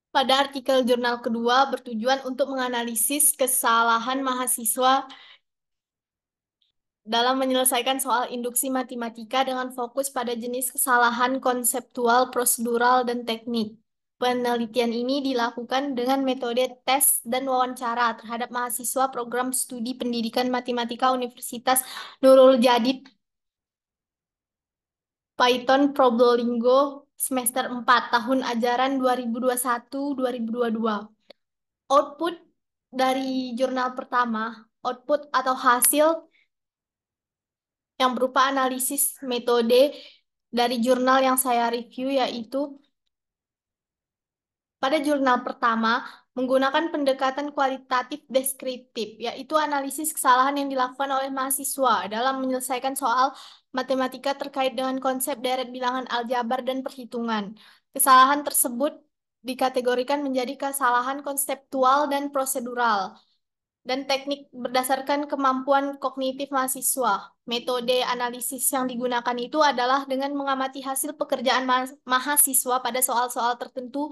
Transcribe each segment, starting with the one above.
Pada artikel jurnal kedua bertujuan untuk menganalisis kesalahan mahasiswa dalam menyelesaikan soal induksi matematika dengan fokus pada jenis kesalahan konseptual, prosedural, dan teknik. Penelitian ini dilakukan dengan metode tes dan wawancara terhadap mahasiswa program studi pendidikan matematika Universitas Nurul Jadid Python Problolingo semester 4 tahun ajaran 2021-2022. Output dari jurnal pertama, output atau hasil yang berupa analisis metode dari jurnal yang saya review yaitu pada jurnal pertama menggunakan pendekatan kualitatif deskriptif, yaitu analisis kesalahan yang dilakukan oleh mahasiswa dalam menyelesaikan soal matematika terkait dengan konsep deret bilangan aljabar dan perhitungan. Kesalahan tersebut dikategorikan menjadi kesalahan konseptual dan prosedural dan teknik berdasarkan kemampuan kognitif mahasiswa. Metode analisis yang digunakan itu adalah dengan mengamati hasil pekerjaan mahasiswa pada soal-soal tertentu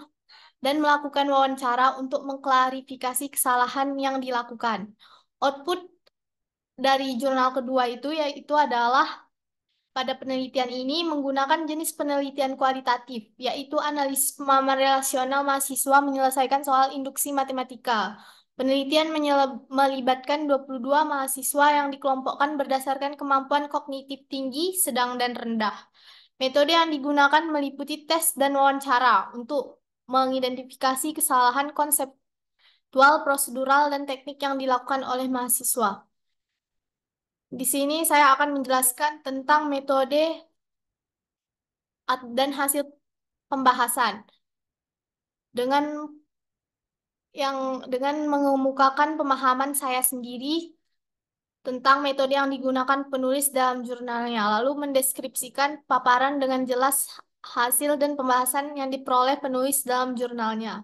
dan melakukan wawancara untuk mengklarifikasi kesalahan yang dilakukan. Output dari jurnal kedua itu yaitu adalah pada penelitian ini menggunakan jenis penelitian kualitatif, yaitu analisis pemahaman relasional mahasiswa menyelesaikan soal induksi matematika. Penelitian melibatkan 22 mahasiswa yang dikelompokkan berdasarkan kemampuan kognitif tinggi, sedang, dan rendah. Metode yang digunakan meliputi tes dan wawancara untuk mengidentifikasi kesalahan konseptual, prosedural, dan teknik yang dilakukan oleh mahasiswa. Di sini saya akan menjelaskan tentang metode dan hasil pembahasan dengan dengan mengemukakan pemahaman saya sendiri tentang metode yang digunakan penulis dalam jurnalnya, lalu mendeskripsikan paparan dengan jelas hasil dan pembahasan yang diperoleh penulis dalam jurnalnya.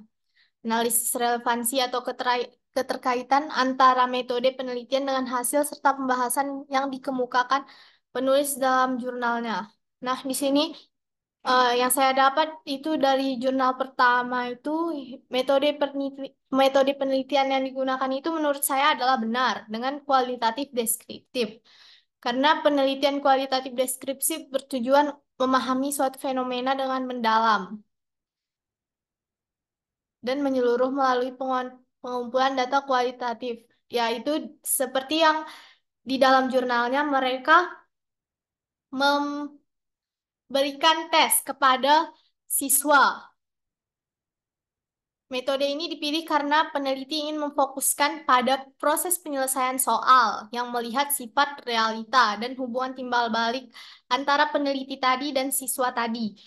Analisis relevansi atau keterkaitan antara metode penelitian dengan hasil serta pembahasan yang dikemukakan penulis dalam jurnalnya. Nah, di sini yang saya dapat itu dari jurnal pertama itu metode penelitian yang digunakan itu menurut saya adalah benar dengan kualitatif deskriptif. Karena penelitian kualitatif deskriptif bertujuan memahami suatu fenomena dengan mendalam dan menyeluruh melalui pengumpulan data kualitatif, yaitu seperti yang di dalam jurnalnya mereka memberikan tes kepada siswa. Metode ini dipilih karena peneliti ingin memfokuskan pada proses penyelesaian soal yang melihat sifat realita dan hubungan timbal balik antara peneliti tadi dan siswa tadi.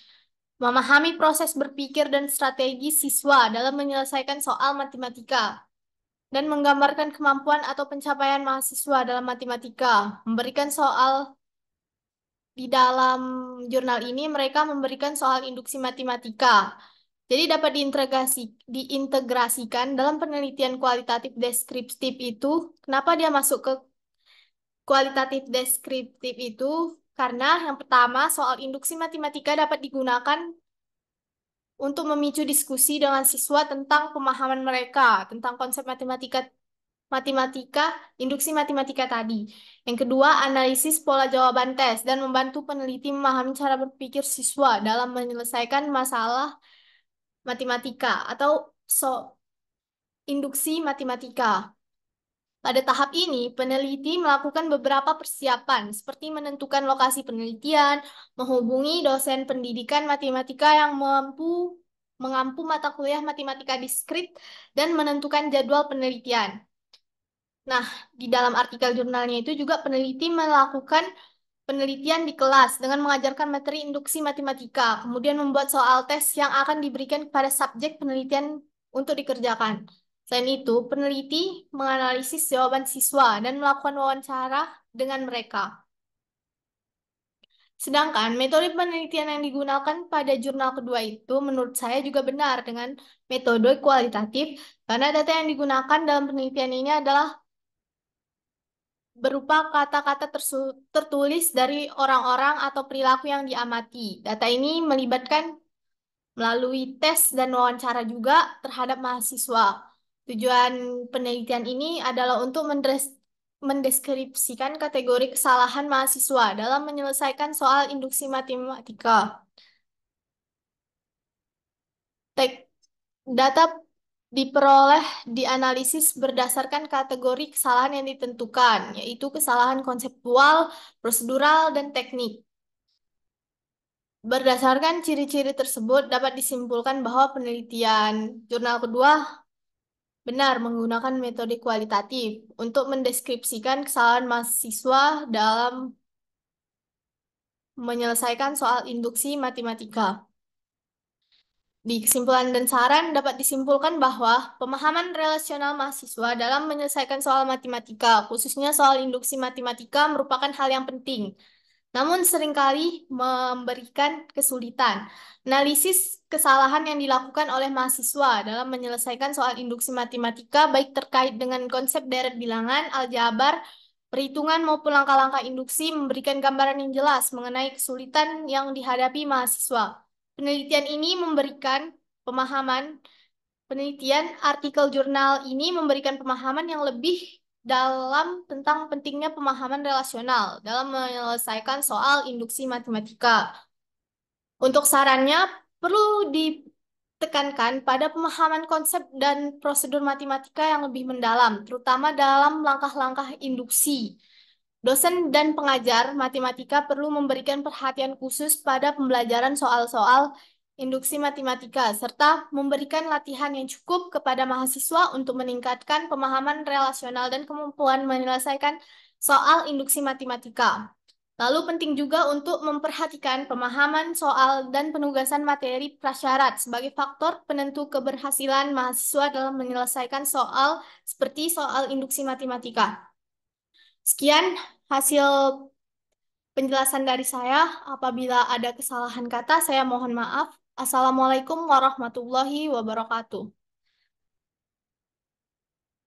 Memahami proses berpikir dan strategi siswa dalam menyelesaikan soal matematika dan menggambarkan kemampuan atau pencapaian mahasiswa dalam matematika. Memberikan soal di dalam jurnal ini mereka memberikan soal induksi matematika. Jadi dapat diintegrasikan dalam penelitian kualitatif deskriptif itu. Kenapa dia masuk ke kualitatif deskriptif itu? Karena yang pertama, soal induksi matematika dapat digunakan untuk memicu diskusi dengan siswa tentang pemahaman mereka, tentang konsep matematika, induksi matematika tadi. Yang kedua, analisis pola jawaban tes dan membantu peneliti memahami cara berpikir siswa dalam menyelesaikan masalah matematika atau induksi matematika. Pada tahap ini, peneliti melakukan beberapa persiapan, seperti menentukan lokasi penelitian, menghubungi dosen pendidikan matematika yang mengampu mata kuliah matematika diskrit, dan menentukan jadwal penelitian. Nah, di dalam artikel jurnalnya itu juga peneliti melakukan penelitian di kelas dengan mengajarkan materi induksi matematika, kemudian membuat soal tes yang akan diberikan kepada subjek penelitian untuk dikerjakan. Selain itu, peneliti menganalisis jawaban siswa dan melakukan wawancara dengan mereka. Sedangkan metode penelitian yang digunakan pada jurnal kedua itu menurut saya juga benar dengan metode kualitatif karena data yang digunakan dalam penelitian ini adalah berupa kata-kata tertulis dari orang-orang atau perilaku yang diamati. Data ini melibatkan melalui tes dan wawancara juga terhadap mahasiswa. Tujuan penelitian ini adalah untuk mendeskripsikan kategori kesalahan mahasiswa dalam menyelesaikan soal induksi matematika. Tek- Data diperoleh dianalisis berdasarkan kategori kesalahan yang ditentukan, yaitu kesalahan konseptual, prosedural, dan teknik. Berdasarkan ciri-ciri tersebut, dapat disimpulkan bahwa penelitian jurnal kedua benar menggunakan metode kualitatif untuk mendeskripsikan kesalahan mahasiswa dalam menyelesaikan soal induksi matematika. Di kesimpulan dan saran dapat disimpulkan bahwa pemahaman relasional mahasiswa dalam menyelesaikan soal matematika, khususnya soal induksi matematika, merupakan hal yang penting, namun seringkali memberikan kesulitan. Analisis kesalahan yang dilakukan oleh mahasiswa dalam menyelesaikan soal induksi matematika, baik terkait dengan konsep deret bilangan, aljabar, perhitungan maupun langkah-langkah induksi, memberikan gambaran yang jelas mengenai kesulitan yang dihadapi mahasiswa. Penelitian ini memberikan pemahaman Penelitian artikel jurnal ini memberikan pemahaman yang lebih dalam tentang pentingnya pemahaman relasional dalam menyelesaikan soal induksi matematika. Untuk sarannya, perlu ditekankan pada pemahaman konsep dan prosedur matematika yang lebih mendalam, terutama dalam langkah-langkah induksi. Dosen dan pengajar matematika perlu memberikan perhatian khusus pada pembelajaran soal-soal induksi matematika, serta memberikan latihan yang cukup kepada mahasiswa untuk meningkatkan pemahaman relasional dan kemampuan menyelesaikan soal induksi matematika. Lalu penting juga untuk memperhatikan pemahaman soal dan penugasan materi prasyarat sebagai faktor penentu keberhasilan mahasiswa dalam menyelesaikan soal seperti soal induksi matematika. Sekian hasil penjelasan dari saya. Apabila ada kesalahan kata, saya mohon maaf. Assalamualaikum warahmatullahi wabarakatuh.